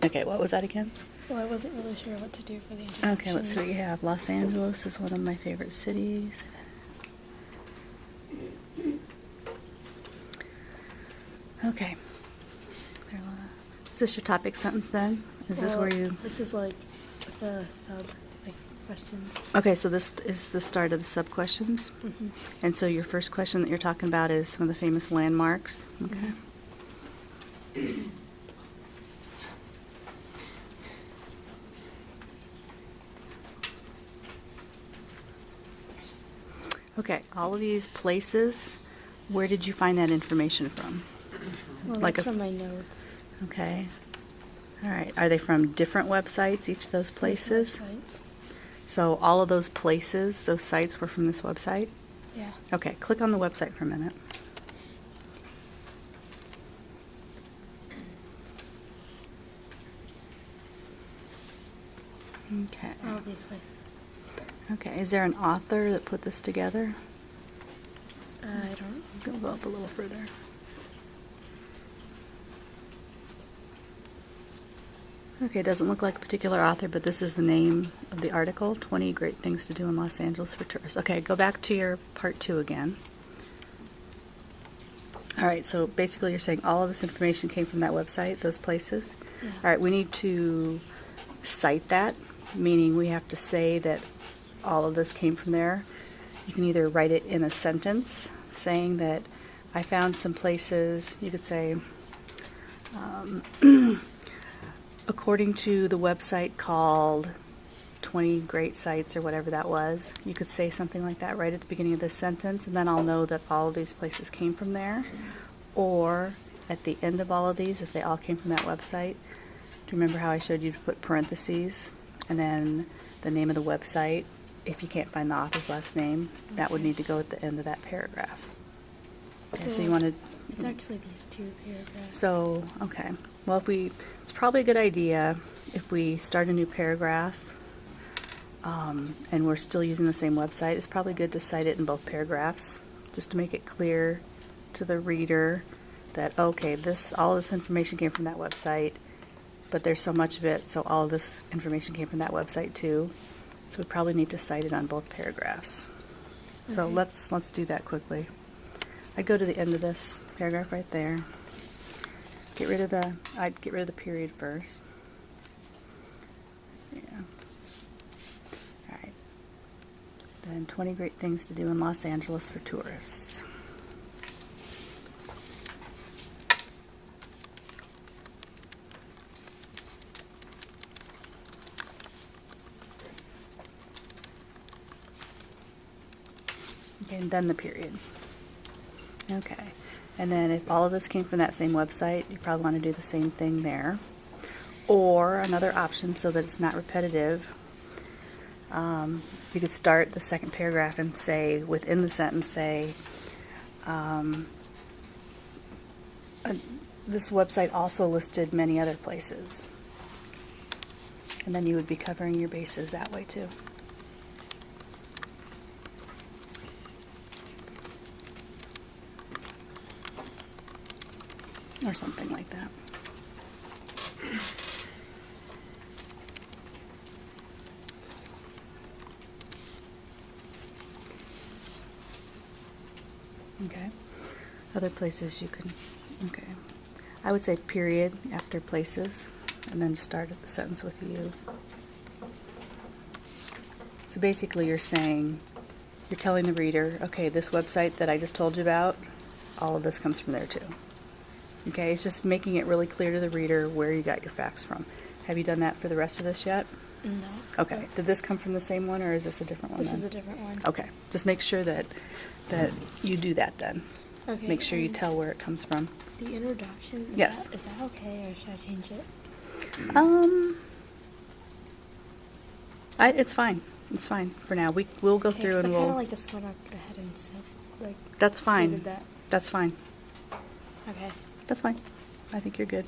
Okay, what was that again? Well, I wasn't really sure what to do for the introduction. Okay, let's see what you have. Los Angeles is one of my favorite cities. Okay. Is this your topic sentence then? Is this where you... This is like the sub questions. Okay, so this is the start of the sub questions. Mm-hmm. And so your first question that you're talking about is some of the famous landmarks. Okay. Mm-hmm. Okay, all of these places, where did you find that information from? Well, Like that's from my notes. Okay. All right. Are they from different websites, each of those places? Websites. So all of those places, those sites were from this website? Yeah. Okay, click on the website for a minute. Okay. All of these places. Okay, is there an author that put this together? I don't. Go up a little further. Okay, it doesn't look like a particular author, but this is the name of the article, 20 Great Things to Do in Los Angeles for Tourists. Okay, go back to your part 2 again. All right, so basically you're saying all of this information came from that website, those places? Yeah. All right, we need to cite that, meaning we have to say that all of this came from there. You can either write it in a sentence saying that I found some places. You could say, according to the website called 20 Great Sites or whatever that was, you could say something like that right at the beginning of this sentence, and then I'll know that all of these places came from there. Or at the end of all of these, if they all came from that website, do you remember how I showed you to put parentheses and then the name of the website? If you can't find the author's last name, that would need to go at the end of that paragraph. Okay, so you wanted... It's actually these 2 paragraphs. So, okay. Well, it's probably a good idea if we start a new paragraph and we're still using the same website, it's probably good to cite it in both paragraphs just to make it clear to the reader that, okay, all this information came from that website, but there's so much of it, so all of this information came from that website too. So we probably need to cite it on both paragraphs. Okay. So let's do that quickly. I'd go to the end of this paragraph right there. I'd get rid of the period first. Yeah. All right. Then 20 Great Things to Do in Los Angeles for Tourists. Okay, and then the period. Okay, and then if all of this came from that same website, you probably want to do the same thing there. Or another option so that it's not repetitive, you could start the second paragraph and say, within the sentence, say, this website also listed many other places. And then you would be covering your bases that way too. Or something like that. Okay. Other places you can, okay. I would say period after places, and then just start the sentence with you. So basically you're saying, you're telling the reader, okay, this website that I just told you about, all of this comes from there too. Okay, it's just making it really clear to the reader where you got your facts from. Have you done that for the rest of this yet? No. Okay. Did this come from the same one, or is this a different one? This is a different one. Okay. Just make sure that you do that then. Okay. Make sure you tell where it comes from. The introduction. Yes. Is that okay, or should I change it? It's fine. It's fine for now. We'll go through and I we'll. kind of like just went ahead and That's fine. That. That's fine. Okay. That's fine. I think you're good.